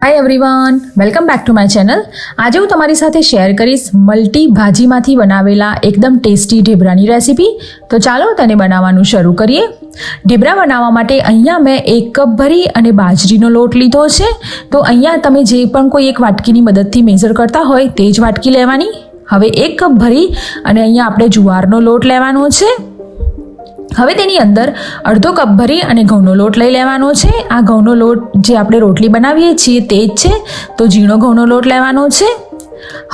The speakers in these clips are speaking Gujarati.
Hi everyone, welcome back to my channel. આજે હું તમારી સાથે શેર કરીશ મલ્ટી ભાજીમાંથી બનાવેલા એકદમ ટેસ્ટી ઢેબરાની રેસીપી. તો ચાલો તેને બનાવવાનું શરૂ કરીએ. ઢેબરા બનાવવા માટે અહીંયા મેં 1 કપ ભરી અને બાજરીનો લોટ લીધો છે. તો અહીંયા તમે જે પણ કોઈ એક વાટકીની મદદથી મેઝર કરતા હોય તે જ વાટકી લેવાની. હવે 1 કપ ભરી અને અહીંયા આપણે જુવારનો લોટ લેવાનો છે. હવે તેની અંદર અડધો કપ ભરી અને ઘઉંનો લોટ લઈ લેવાનો છે. આ ઘઉંનો લોટ જે આપણે રોટલી બનાવીએ છીએ તે જ છે, તો ઝીણો ઘઉંનો લોટ લેવાનો છે.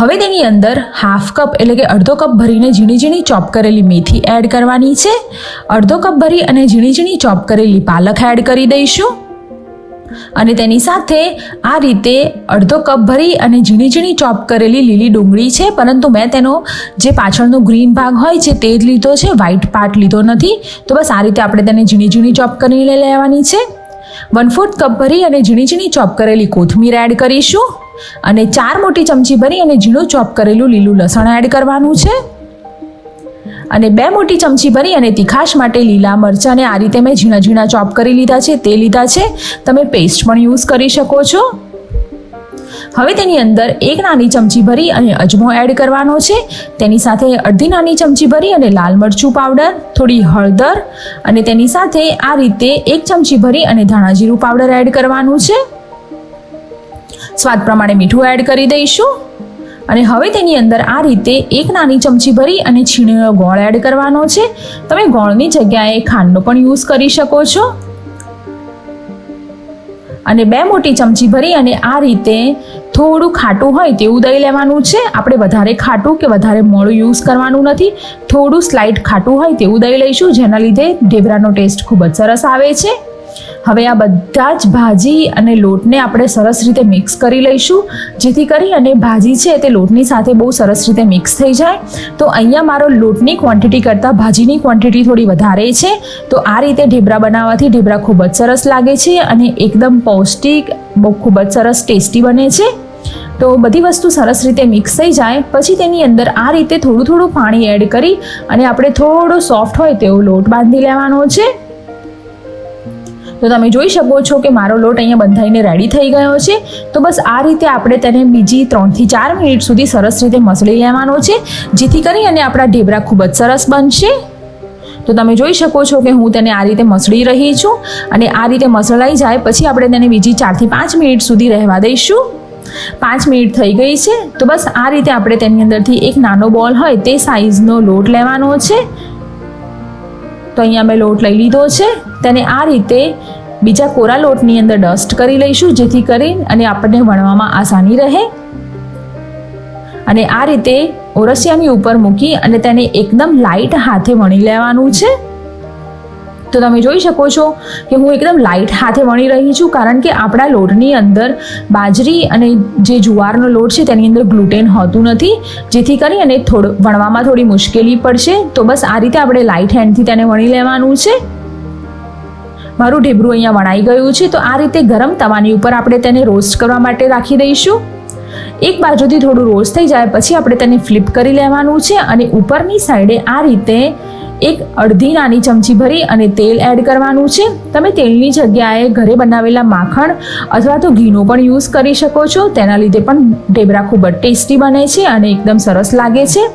હવે તેની અંદર હાફ કપ એટલે કે અડધો કપ ભરીને ઝીણી ઝીણી ચોપ કરેલી મેથી એડ કરવાની છે. અડધો કપ ભરી અને ઝીણી ઝીણી ચોપ કરેલી પાલક એડ કરી દઈશું. અને તેની સાથે આ રીતે અડધો કપ ભરી અને ઝીણી ઝીણી ચોપ કરેલી લીલી ડુંગળી છે, પરંતુ મેં તેનો જે પાછળનો ગ્રીન ભાગ હોય છે તે જ લીધો છે, વ્હાઈટ પાર્ટ લીધો નથી. તો બસ આ રીતે આપણે તેને ઝીણી ઝીણી ચોપ કરીને લેવાની છે. 1/4 કપ ભરી અને ઝીણી ઝીણી ચોપ કરેલી કોથમીર એડ કરીશું. અને 4 મોટી ચમચી ભરી અને ઝીણું ચોપ કરેલું લીલું લસણ એડ કરવાનું છે. અને 2 મોટી ચમચી ભરી અને તીખાશ માટે લીલા મરચાંને આ રીતે મેં ઝીણા ઝીણા ચોપ કરી લીધા છે તે લીધા છે. તમે પેસ્ટ પણ યુઝ કરી શકો છો. હવે તેની અંદર 1 નાની ચમચી ભરી અને અજમો એડ કરવાનો છે. તેની સાથે અડધી નાની ચમચી ભરી અને લાલ મરચું પાવડર, થોડી હળદર અને તેની સાથે આ રીતે 1 ચમચી ભરી અને ધાણા જીરું પાવડર એડ કરવાનું છે. સ્વાદ પ્રમાણે મીઠું એડ કરી દઈશું. અને હવે તેની અંદર આ રીતે 1 નાની ચમચી ભરી અને છીણેલો ગોળ એડ કરવાનો છે. તમે ગોળની જગ્યાએ ખાંડનો પણ યુઝ કરી શકો છો. અને 2 મોટી ચમચી ભરી અને આ રીતે થોડું ખાટું હોય તેવું દહીં લેવાનું છે. આપણે વધારે ખાટું કે વધારે મોળું યુઝ કરવાનું નથી. થોડું સ્લાઇટ ખાટું હોય તેવું દહીં લઈશું, જેના લીધે ઢેબરાનો ટેસ્ટ ખૂબ જ સરસ આવે છે. હવે આ બધા જ ભાજી અને લોટને આપણે સરસ રીતે મિક્સ કરી લઈશું, જેથી કરી અને ભાજી છે તે લોટની સાથે બહુ સરસ રીતે મિક્સ થઈ જાય. તો અહીંયા મારો લોટની ક્વોન્ટિટી કરતાં ભાજીની ક્વોન્ટિટી થોડી વધારે છે. તો આ રીતે ઢેબરા બનાવવાથી ઢેબરા ખૂબ જ સરસ લાગે છે અને એકદમ પૌષ્ટિક, બહુ ખૂબ જ સરસ ટેસ્ટી બને છે. તો બધી વસ્તુ સરસ રીતે મિક્સ થઈ જાય પછી તેની અંદર આ રીતે થોડું થોડું પાણી એડ કરી અને આપણે થોડો સોફ્ટ હોય તેવો લોટ બાંધી લેવાનો છે. તો તમે જોઈ શકો છો કે મારો લોટ અહીંયા બંધાઈને રેડી થઈ ગયો છે. તો બસ આ રીતે આપણે તેને બીજી 3 થી 4 મિનિટ સુધી સરસ રીતે મસળી લેવાનો છે, જેથી કરી અને આપણા ઢેબરા ખૂબ જ સરસ બનશે. તો તમે જોઈ શકો છો કે હું તેને આ રીતે મસળી રહી છું. અને આ રીતે મસળાઈ જાય પછી આપણે તેને બીજી 4 થી 5 મિનિટ સુધી રહેવા દઈશું. 5 મિનિટ થઈ ગઈ છે. તો બસ આ રીતે આપણે તેની અંદરથી એક નાનો બોલ હોય તે સાઈઝનો લોટ લેવાનો છે. તો અહીંયા મેં લોટ લઈ લીધો છે. તેને આ રીતે બીજા કોરા લોટની અંદર ડસ્ટ કરી લઈશું, જેથી કરી અને આપણને વણવામાં આસાની રહે. અને આ રીતે ઓરસિયાની ઉપર મૂકી અને તેને એકદમ લાઇટ હાથે વણી લેવાનું છે. તો તમે જોઈ શકો છો કે હું એકદમ લાઇટ હાથે વણી રહી છું, કારણ કે આપણા લોટની અંદર બાજરી અને જે જુવારનો લોટ છે તેની અંદર ગ્લુટેન હોતું નથી, જેથી કરી અને વણવામાં થોડી મુશ્કેલી પડશે. તો બસ આ રીતે આપણે લાઇટ હેન્ડથી તેને વણી લેવાનું છે. મારું ઢેબરું અહીંયા વણાઈ ગયું છે. તો આ રીતે ગરમ તવાની ઉપર આપણે તેને રોસ્ટ કરવા માટે રાખી દઈશું. એક બાજુથી થોડું રોસ્ટ થઈ જાય પછી આપણે તેને ફ્લિપ કરી લેવાનું છે. અને ઉપરની સાઈડે આ રીતે એક અડધી નાની ચમચી ભરી અને તેલ એડ કરવાનું છે. તમે તેલની જગ્યાએ ઘરે બનાવેલા માખણ અથવા તો ઘીનો પણ યુઝ કરી શકો છો. તેના લીધે પણ ઢેબરા ખૂબ જ ટેસ્ટી બને છે અને એકદમ સરસ લાગે છે.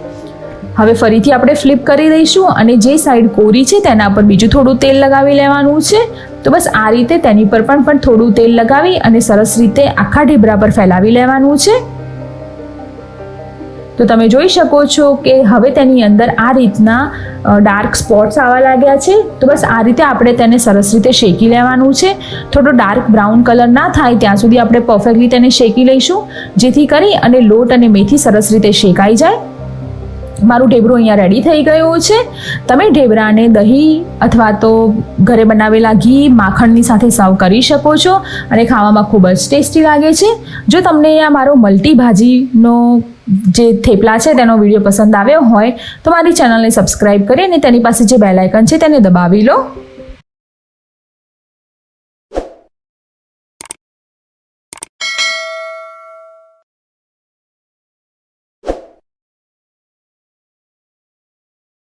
હવે ફરીથી આપણે ફ્લિપ કરી દઈશું અને જે સાઈડ કોરી છે તેના પર બીજું થોડું તેલ લગાવી લેવાનું છે. તો બસ આ રીતે તેની પર પણ થોડું તેલ લગાવી અને સરસ રીતે આખા ઢેબરા પર ફેલાવી લેવાનું છે. તો તમે જોઈ શકો છો કે હવે તેની અંદર આ રીતના ડાર્ક સ્પોટ્સ આવવા લાગ્યા છે. તો બસ આ રીતે આપણે તેને સરસ રીતે શેકી લેવાનું છે. થોડો ડાર્ક બ્રાઉન કલર ના થાય ત્યાં સુધી આપણે પરફેક્ટલી તેને શેકી લઈશું, જેથી કરી અને લોટ અને મેથી સરસ રીતે શેકાઈ જાય. મારું ઢેબરું અહીંયા રેડી થઈ ગયું છે. તમે ઢેબરાને દહીં અથવા તો ઘરે બનાવેલા ઘી, માખણની સાથે સર્વ કરી શકો છો અને ખાવામાં ખૂબ જ ટેસ્ટી લાગે છે. જો તમને આ મારો મલ્ટી ભાજીનો જે થેપલા છે તેનો વિડીયો પસંદ આવ્યો હોય તો મારી ચેનલને સબસ્ક્રાઈબ કરી અને તેની પાસે જે બેલ આઇકન છે તેને દબાવી લો.